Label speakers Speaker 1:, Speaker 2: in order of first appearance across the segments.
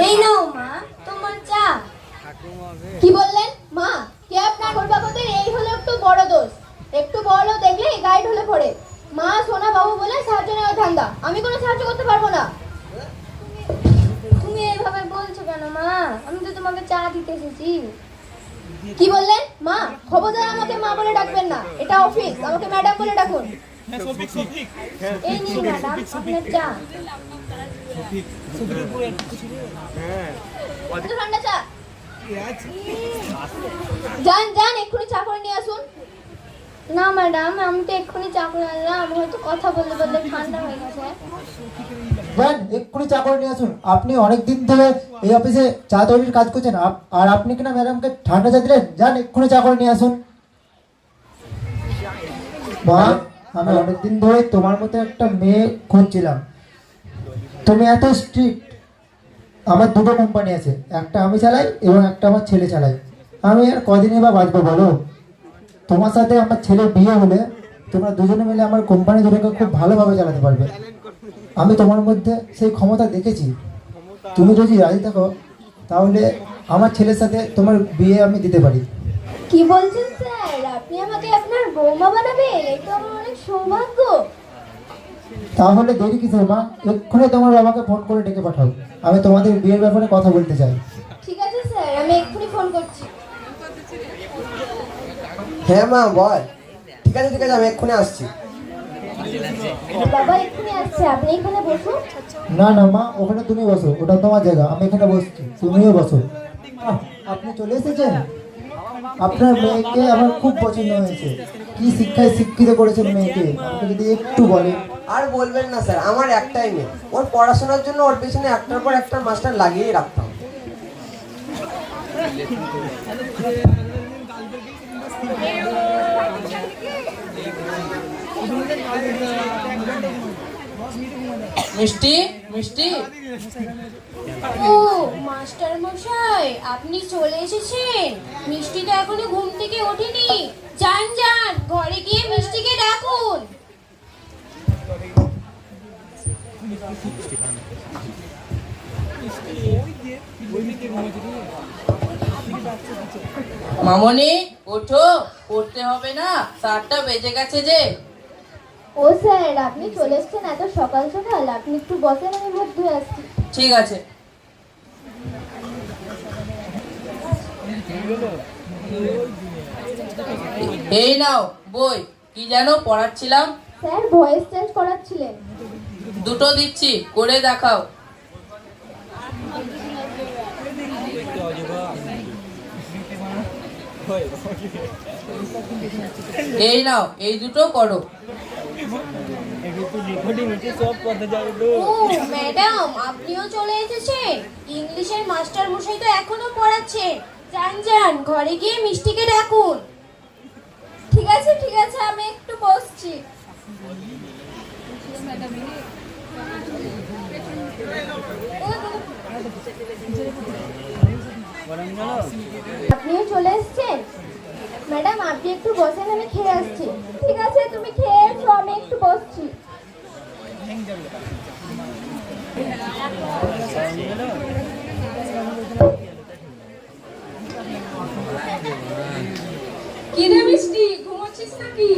Speaker 1: এই নাও মা তোমার চা। কি বললেন মা? কে আপনার অভিভাবকদের এই হলো একটু বড় দোষ। একটু বড় দেখলে গাইড হলে পড়ে। মা সোনা বাবু বলে সাহায্য নেওয়ার ধান্দা। আমি কোনো সাহায্য করতে পারবো না। তুমি এইভাবে বলছো কেন মা? আমি তো তোমাকে চা দিতে এসেছি। কি বললেন মা? খবরদার আমাকে মা বলে ডাকবেন না, এটা অফিস, আমাকে ম্যাডাম বলে ডাকুন। এই নিন ম্যাডাম আপনার চা। ঠান্ডা চা। যান যান এক্ষুনি চা করে নিয়ে আসুন। না ম্যাডাম আমি তো এক্ষুনি চা করে আনলাম, হয়তো কথা বলতে বলতে ঠান্ডা হয়ে গেছে।
Speaker 2: যান এক্ষুনি চা করে নিয়ে আসুন। আপনি অনেক দিন ধরে এই অফিসে চা তৈরির কাজ করছেন, আর আপনি কিনা ম্যাডামকে ঠান্ডা চা দিলেন। যান এক্ষুনি চা করে নিয়ে আসুন। মা, আমি অনেকদিন ধরে তোমার মতো একটা মেয়ে খুঁজছিলাম। তুমি এত স্ট্রিক্ট। আমার দুটো কোম্পানি আছে, একটা আমি চালাই এবং একটা আমার ছেলে চালাই। আমি আর কদিনই বা বাঁচবো বলো? তোমার সাথে আমার ছেলের বিয়ে হলে তোমরা দুজনে মিলে আমার কোম্পানি দুটোকে খুব ভালোভাবে চালাতে পারবে। আমি তোমার মধ্যে সেই ক্ষমতা দেখেছি। তুমি যদি রাজি থাকো তাহলে আমার ছেলের সাথে তোমার বিয়ে আমি দিতে পারি।
Speaker 1: কি বলছেন স্যার? আপনি আমাকে আপনার বৌমা বানাবেন? এটা আমার অনেক সৌভাগ্য।
Speaker 2: তাহলে দেরি কিসের মা? এক্ষুনি তোমার বাবাকে ফোন করে ডেকে পাঠাও। আমি তোমাদের বিয়ের ব্যাপারে কথা বলতে চাই।
Speaker 1: ঠিক আছে স্যার, আমি এক্ষুনি ফোন করছি।
Speaker 3: হ্যাঁ মা বল। ঠিক আছে আমি এক্ষুনি আসছি।
Speaker 1: বাবা এক্ষুনি আসছে, আপনি এখানে বসুন।
Speaker 2: না না মা, ওখানে তুমি বসো, ওটা তোমার জায়গা। আমি এখানে বসছি, তুমিও বসো। আপনি চলে এসেছেন? আপনার মেয়েকে আমার খুব পছন্দ হয়েছে। কি শিক্ষায় শিক্ষিত করেছেন মেয়েকে, আমাকে যদি একটু বলেন।
Speaker 3: আর বলবেন না স্যার, আমার একটাই মেয়ে। ওর পড়াশোনার জন্য ওর পেছনে একটার পর একটা মাস্টার লাগিয়েই রাখতাম।
Speaker 4: মিষ্টি মিষ্টি।
Speaker 1: ও মাস্টার মশাই, আপনি চলে এসেছেন। মিষ্টি তো এখনো ঘুম থেকে ওঠেনি। যান যান ঘরে গিয়ে মিষ্টিকে ডাকুন।
Speaker 4: মামনি ওঠো, পড়তে হবে না, 7টা বেজে গেছে যে।
Speaker 1: ও স্যার, আপনি চলে এসেছেন এত সকাল সকাল? আপনি একটু বসেন, আমি মুখ ধুয়ে আসছি।
Speaker 4: ঠিক আছে। এই নাও বই। কি যেন পড়াচ্ছিলাম?
Speaker 1: স্যার ভয়েস চেঞ্জ করাচ্ছিলেন।
Speaker 4: দুটো দিচ্ছি, করে দেখাও। এই নাও, এই দুটো করো।
Speaker 1: ও ম্যাডাম, আপনিও চলে এসেছেন। ইংলিশের মাস্টার মশাই তো এখনো পড়াচ্ছেন। যান যান ঘরে গিয়ে মিষ্টিকে ডাকুন। ঠিক আছে আমি একটু বসছি। আপনিও চলে এসেছেন? ম্যাডাম আপনি একটু বসেন, আমি খেয়ে আসছি। ঠিক আছে তুমি খেয়ে এসো, আমি একটু বসছি।
Speaker 5: কি রে মিষ্টি, ঘুমোচ্ছিস নাকি?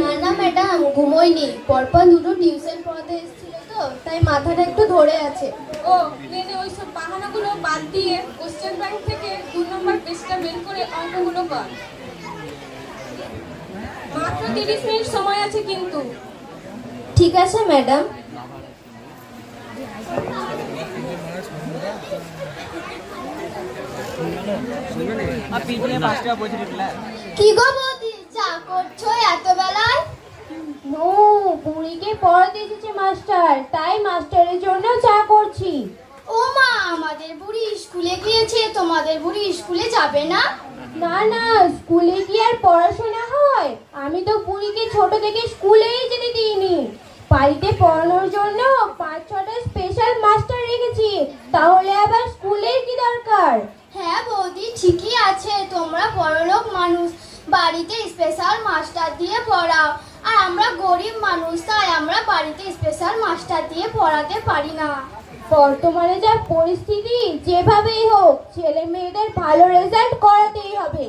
Speaker 1: না না ম্যাডাম ঘুমোইনি, পরপর দুটো টিউশন পড়াতে এসেছিল তো তাই মাথাটা একটু ধরে আছে।
Speaker 5: ও নে ওইসব বাহানাগুলো বাদ দিয়ে কোশ্চেন ব্যাংক থেকে 2 নম্বর পেজটা বের করে অঙ্কগুলো কর। মাত্র 30 মিনিট সময় আছে কিন্তু।
Speaker 1: ঠিক আছে ম্যাডাম। কি গো বৌদি, চা করছো এত বেলায়? নো, বুড়িকে পড়াতে এসেছে মাস্টার, তাই মাস্টারের জন্য চা করছি। ও মা, আমাদের বুড়ি স্কুলে গিয়েছে, তোমাদের বুড়ি স্কুলে যাবে না? না না, স্কুলে কি আর পড়াশোনা হয়? আমি তো বুড়িকে ছোট থেকে স্কুলেই যেতে দিইনি। বাড়িতে পড়ানোর জন্য 5-6টা স্পেশাল মাস্টার রেখেছি, তাহলে আবার স্কুলের কি দরকার? হ্যাঁ বৌদি ঠিকই আছে, তোমরা বড়লোক মানুষ, বাড়িতে স্পেশাল মাস্টার দিয়ে পড়াও, আর আমরা গরিব মানুষ, তাই আমরা বাড়ি বাড়িতে স্পেশাল মাস্টার দিয়ে পড়াতে পারি না। বর্তমানে যা পরিস্থিতি, যেভাবেই হোক ছেলে মেয়েদের ভালো রেজাল্ট করাতেই হবে।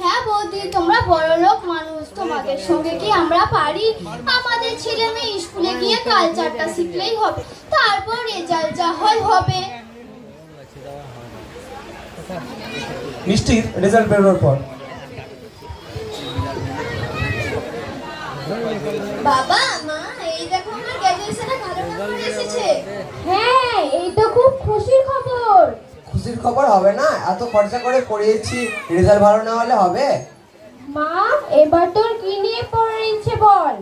Speaker 1: হ্যাঁ বৌদি, তোমরা বড়লোক মানুষ, তোমাদের সঙ্গে কি আমরা পারি? আমাদের ছেলে মেয়ে স্কুলে গিয়ে কালচারটা শিখলেই হবে, তারপর রেজাল্ট যা হয় হবে।
Speaker 6: মিষ্টির রেজাল্ট বেরোনোর পর
Speaker 1: বাবা মা, এই দেখো আমার গ্র্যাজুয়েশনে ভালো নাম্বার এসেছে। হ্যাঁ, এই তো খুব খুশির খবর।
Speaker 3: খুশির খবর হবে না? এত খরচা করে পড়িয়েছি, রেজাল্ট ভালো না হলে হবে?
Speaker 1: মা, এবার তোর কি নিয়ে পড়ার ইচ্ছে বল।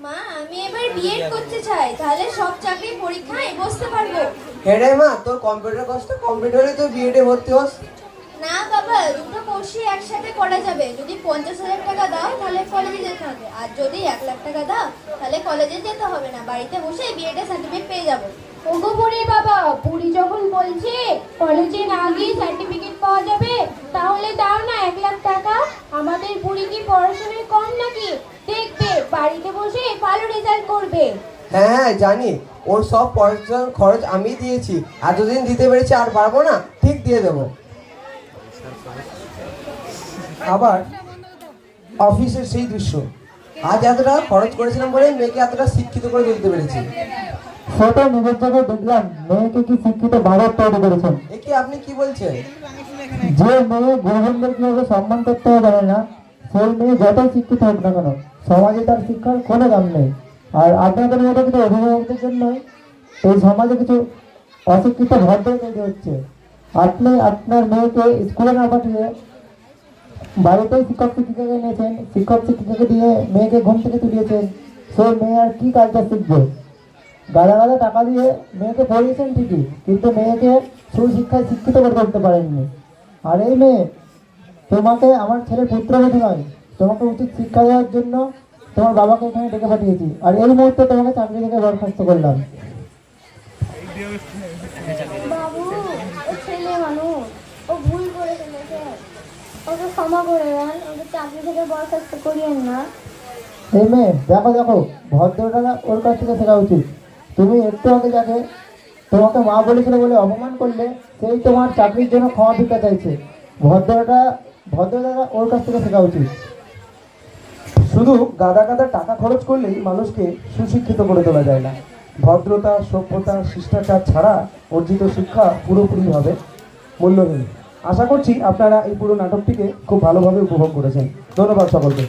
Speaker 1: মা, আমি এবার বিএড করতে চাই, তাহলে সব চাকরি পরীক্ষায় বসতে পারবো।
Speaker 3: হ্যাঁ রে মা, তোর কম্পিউটার কোর্সটা কমপ্লিট হলে তুই বিএডে ভর্তি হোস।
Speaker 1: না বাবা, দুটো কোর্সই একসাথে করা যাবে। যদি 50,000 টাকা দাও তাহলে কলেজে যেতে হবে, আর যদি 1 লাখ টাকা দাও তাহলে কলেজে যেতে হবে না, বাড়িতে বসে বিএড এর সার্টিফিকেট পেয়ে যাবো। ওগো বুড়ি বাবা, বুড়ি যখন বলছে কলেজে না গিয়ে সার্টিফিকেট পাওয়া যাবে, তাহলে দাও না 1 লাখ টাকা। আমাদের বুড়ি কি পড়াশোনায় কম নাকি? দেখবে বাড়িতে বসে ভালো রেজাল্ট করবে।
Speaker 3: হ্যাঁ হ্যাঁ জানি, ওর সব পড়াশোনার খরচ আমি দিয়েছি, এতদিন দিতে পেরেছি, আর পারবো না, ঠিক দিয়ে দেবো।
Speaker 6: আবার অফিসের সেই দৃশ্য।
Speaker 3: আজ এত টাকা খরচ করেছিলাম বলে মেয়েকে এতটা শিক্ষিত করে তুলতে পেরেছি।
Speaker 2: ছোট নিজের জায়গায় দেখলাম মেয়েকে কি শিক্ষিত ভারত তৈরি করেছেন।
Speaker 3: একে আপনি কি বলছেন?
Speaker 2: যে মেয়ে গুরুজনদের কিভাবে সম্মান করতে হবে জানে না, সেই মেয়ে যতই শিক্ষিত হোক না কেন, সমাজে তার শিক্ষার কোনো দাম নেই। আর আপনাদের মতো কিছু অভিভাবকদের জন্যই এই সমাজে কিছু অশিক্ষিত ভদ্র তৈরি হচ্ছে। আপনি আপনার মেয়েকে স্কুলে না পাঠিয়ে বাড়িতেই শিক্ষক শিক্ষিকাকে নিয়েছেন, শিক্ষক শিক্ষিকাকে দিয়ে মেয়েকে ঘুম থেকে তুলিয়েছেন। সেই মেয়ে আর কি কাজটা শিখবে? গাদা গাদা টাকা দিয়ে মেয়েকে পড়িয়েছেন ঠিকই, কিন্তু মেয়েকে সুশিক্ষায় শিক্ষিত করে তুলতে পারেননি। আর এই মেয়ে, তোমাকে আমার ছেলের পুত্রবধূ নয়, তোমাকে উচিত শিক্ষা দেওয়ার জন্য তোমার বাবাকে এখানে ডেকে পাঠিয়েছি, আর এই মুহূর্তে তোমাকে চাকরি থেকে বরখাস্ত করলাম।
Speaker 1: বাবু, ও ছেলে মানুষ, ও ভুল করে ফেলেছে, ওকে ক্ষমা করে দেন, ওকে চাকরি থেকে বরখাস্ত করিয়েন না।
Speaker 2: এই মেয়ে, দেখো দেখো, ভদ্রটা ওর কাছ থেকে শেখা উচিত। তুমি একটু আগে যাকে তোমাকে মা বলেছিল বলে অপমান করলে, সেই তোমার চাকরির জন্য ক্ষমা ভিক্ষা চাইছে। ভদ্রতা ওর কাছ থেকে শেখা উচিত।
Speaker 6: শুধু গাদা গাদা টাকা খরচ করলেই মানুষকে সুশিক্ষিত করে তোলা যায় না। ভদ্রতা, সভ্যতা, শিষ্টাচার ছাড়া অর্জিত শিক্ষা পুরোপুরিভাবে মূল্যহীন। আশা করছি আপনারা এই পুরো নাটকটিকে খুব ভালোভাবে উপভোগ করেছেন। ধন্যবাদ সকলকে।